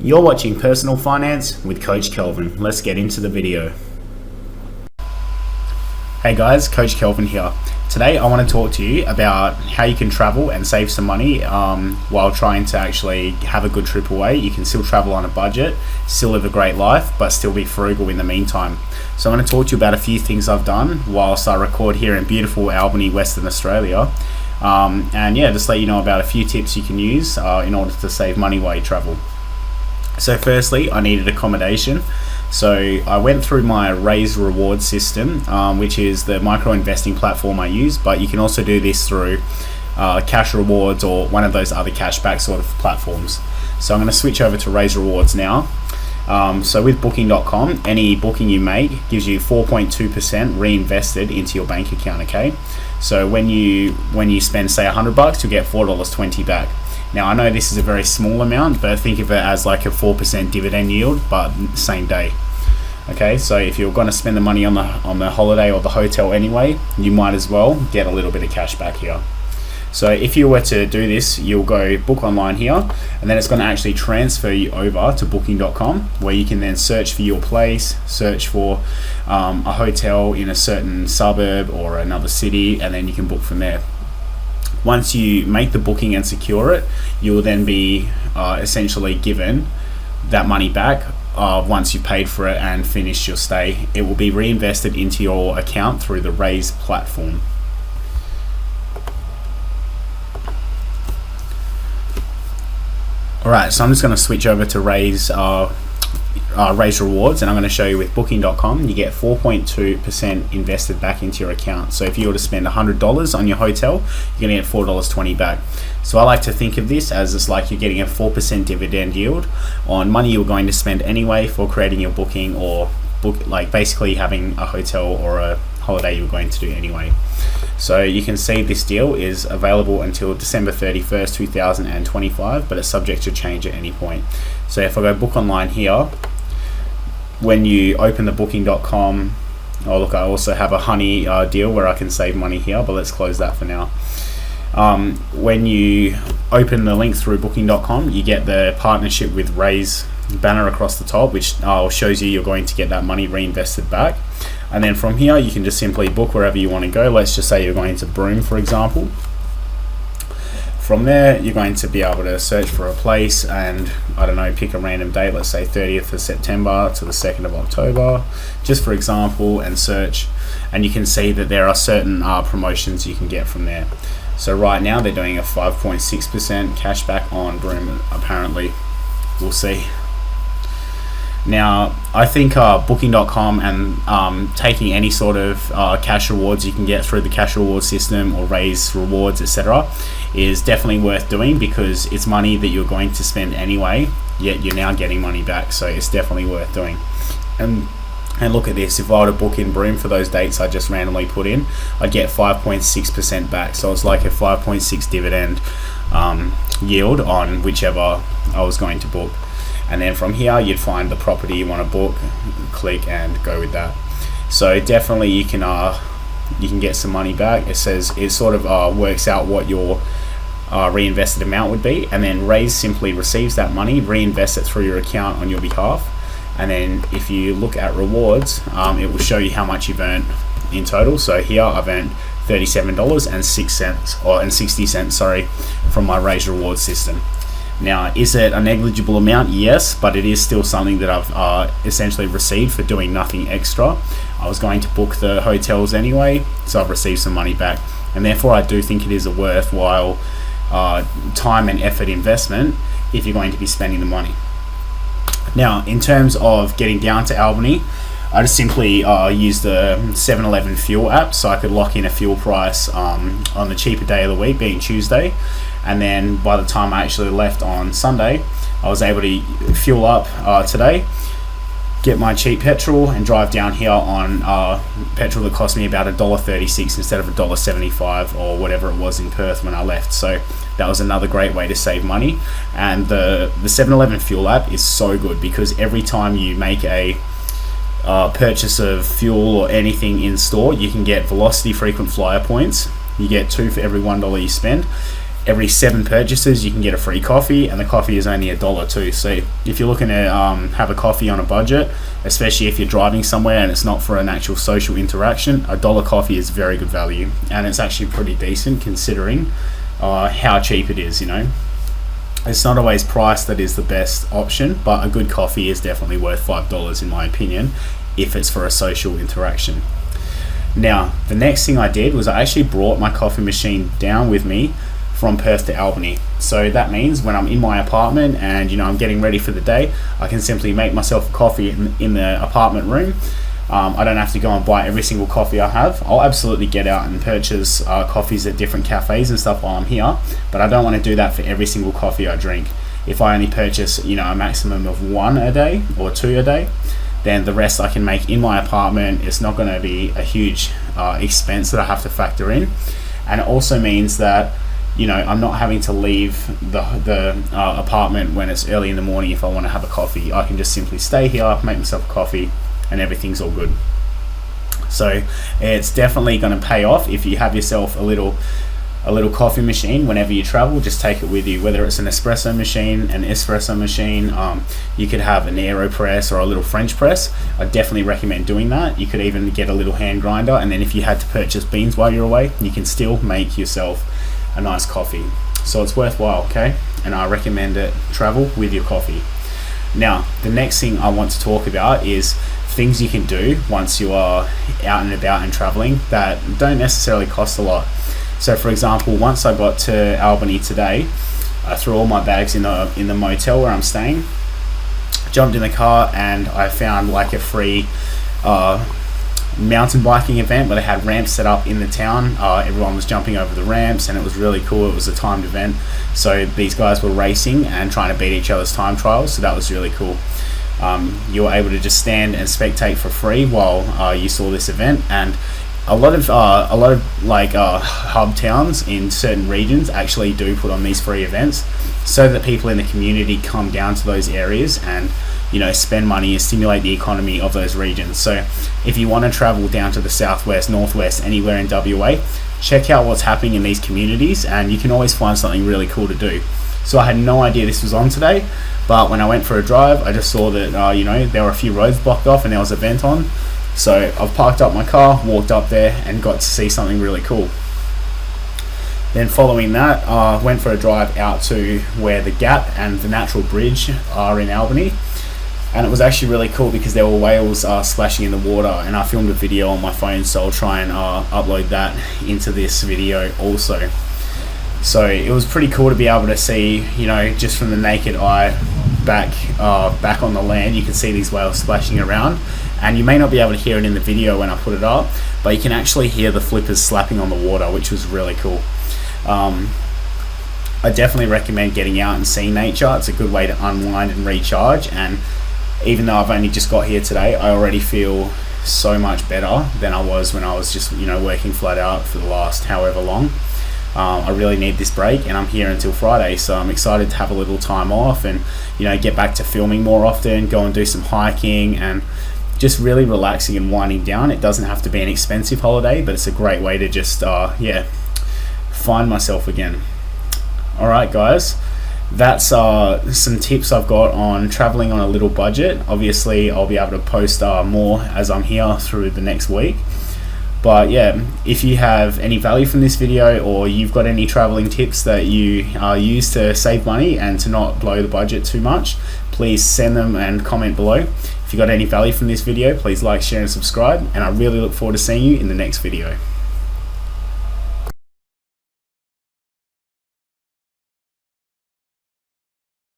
You're watching Personal Finance with Coach Kelvin. Let's get into the video. Hey guys, Coach Kelvin here. Today I want to talk to you about how you can travel and save some money while trying to actually have a good trip away. You can still travel on a budget, still live a great life, but still be frugal in the meantime. So I want to talk to you about a few things I've done whilst I record here in beautiful Albany, Western Australia. And just let you know about a few tips you can use in order to save money while you travel. So firstly, I needed accommodation. So I went through my Raise Reward system, which is the micro investing platform I use, but you can also do this through Cash Rewards or one of those other cashback sort of platforms. So I'm going to switch over to Raise Rewards now. So with Booking.com, any booking you make gives you 4.2% reinvested into your bank account, okay? So when you spend say $100, you'll get $4.20 back. Now I know this is a very small amount, but think of it as like a 4% dividend yield, but same day. Okay, so if you're going to spend the money on the holiday or the hotel anyway, you might as well get a little bit of cash back here. So if you were to do this, you'll go book online here, and then it's going to actually transfer you over to Booking.com, where you can then search for your place, search for a hotel in a certain suburb or another city, and then you can book from there. Once you make the booking and secure it, you will then be essentially given that money back once you paid for it and finished your stay. It will be reinvested into your account through the Raise platform. Alright, so I'm just going to switch over to Raise Rewards, and I'm going to show you with Booking.com. You get 4.2% invested back into your account. So if you were to spend $100 on your hotel, you're going to get $4.20 back. So I like to think of this as it's like you're getting a 4% dividend yield on money you're going to spend anyway for creating your booking, or basically having a hotel or a holiday you're going to do anyway. So you can see this deal is available until December 31st, 2025, but it's subject to change at any point. So if I go book online here, when you open the Booking.com, oh look, I also have a Honey deal where I can save money here, but let's close that for now. When you open the link through Booking.com, you get the partnership with Raise banner across the top, which shows you're going to get that money reinvested back. And then from here, you can just simply book wherever you want to go. Let's just say you're going to Broome, for example. From there, you're going to be able to search for a place and, I don't know, pick a random date, let's say 30th of September to the 2nd of October, just for example, and search. And you can see that there are certain promotions you can get from there. So right now, they're doing a 5.6% cashback on Broome, apparently. We'll see. Now, I think Booking.com and taking any sort of cash rewards you can get through the cash reward system or Raise Rewards, etc., is definitely worth doing, because it's money that you're going to spend anyway, yet you're now getting money back. So it's definitely worth doing. And look at this, if I were to book in Broome for those dates I just randomly put in, I'd get 5.6% back. So it's like a 5.6 dividend yield on whichever I was going to book. And then from here, you'd find the property you want to book, click and go with that. So definitely you can get some money back. It says it sort of works out what your reinvested amount would be, and then Raise simply receives that money, reinvests it through your account on your behalf. And then if you look at rewards, it will show you how much you've earned in total. So here I've earned $37.60 from my Raise Rewards system. Now, is it a negligible amount? Yes, but it is still something that I've essentially received for doing nothing extra. I was going to book the hotels anyway, so I've received some money back. And therefore, I do think it is a worthwhile time and effort investment if you're going to be spending the money. Now, in terms of getting down to Albany, I just simply use the 7-Eleven fuel app, so I could lock in a fuel price on the cheaper day of the week, being Tuesday. And then by the time I actually left on Sunday, I was able to fuel up today, get my cheap petrol, and drive down here on petrol that cost me about $1.36 instead of $1.75 or whatever it was in Perth when I left. So that was another great way to save money. And the 7-Eleven fuel app is so good, because every time you make a purchase of fuel or anything in store, you can get Velocity frequent flyer points. You get 2 for every $1 you spend. every 7 purchases you can get a free coffee, and the coffee is only $1 too. So if you're looking to have a coffee on a budget, especially if you're driving somewhere and it's not for an actual social interaction, $1 coffee is very good value, and it's actually pretty decent considering how cheap it is. It's not always price that is the best option, but a good coffee is definitely worth $5 in my opinion if it's for a social interaction. Now, the next thing I did was I actually brought my coffee machine down with me from Perth to Albany. So that means when I'm in my apartment and I'm getting ready for the day, I can simply make myself a coffee in the apartment room. I don't have to go and buy every single coffee I have. I'll absolutely get out and purchase coffees at different cafes and stuff while I'm here, but I don't want to do that for every single coffee I drink. If I only purchase a maximum of 1 a day or 2 a day, then the rest I can make in my apartment. It's not going to be a huge expense that I have to factor in, and it also means that I'm not having to leave the apartment when it's early in the morning if I want to have a coffee. I can just simply stay here, make myself a coffee, and everything's all good. So it's definitely going to pay off if you have yourself a little coffee machine. Whenever you travel, just take it with you, whether it's an espresso machine, you could have an AeroPress or a little French press. I definitely recommend doing that. You could even get a little hand grinder, and then if you had to purchase beans while you're away, you can still make yourself a nice coffee. So it's worthwhile, okay? And I recommend it. Travel with your coffee. Now, the next thing I want to talk about is things you can do once you are out and about and traveling that don't necessarily cost a lot. So for example, once I got to Albany today, I threw all my bags in the motel where I'm staying, jumped in the car, and I found like a free mountain biking event where they had ramps set up in the town. Everyone was jumping over the ramps, and it was really cool. It was a timed event, so these guys were racing and trying to beat each other's time trials, so that was really cool. You were able to just stand and spectate for free while you saw this event, and a lot of hub towns in certain regions actually do put on these free events so that people in the community come down to those areas and spend money and stimulate the economy of those regions. So if you want to travel down to the southwest, northwest, anywhere in WA, check out what's happening in these communities, and you can always find something really cool to do. So I had no idea this was on today, but when I went for a drive, I just saw that there were a few roads blocked off and there was an event on. So I've parked up my car, walked up there, and got to see something really cool. Then following that, went for a drive out to where the Gap and the Natural Bridge are in Albany. And it was actually really cool because there were whales splashing in the water, and I filmed a video on my phone, so I'll try and upload that into this video also. So it was pretty cool to be able to see, just from the naked eye back on the land, you can see these whales splashing around. And you may not be able to hear it in the video when I put it up, but you can actually hear the flippers slapping on the water, which was really cool. I definitely recommend getting out and seeing nature. It's a good way to unwind and recharge, and even though I've only just got here today, I already feel so much better than I was when I was just working flat out for the last however long. I really need this break, and I'm here until Friday, so I'm excited to have a little time off and get back to filming more often, go and do some hiking, and just really relaxing and winding down. It doesn't have to be an expensive holiday, but it's a great way to just find myself again. Alright guys, that's some tips I've got on traveling on a little budget. Obviously I'll be able to post more as I'm here through the next week. But yeah, if you have any value from this video, or you've got any traveling tips that you use to save money and to not blow the budget too much, please send them and comment below. If you got any value from this video, please like, share and subscribe, and I really look forward to seeing you in the next video.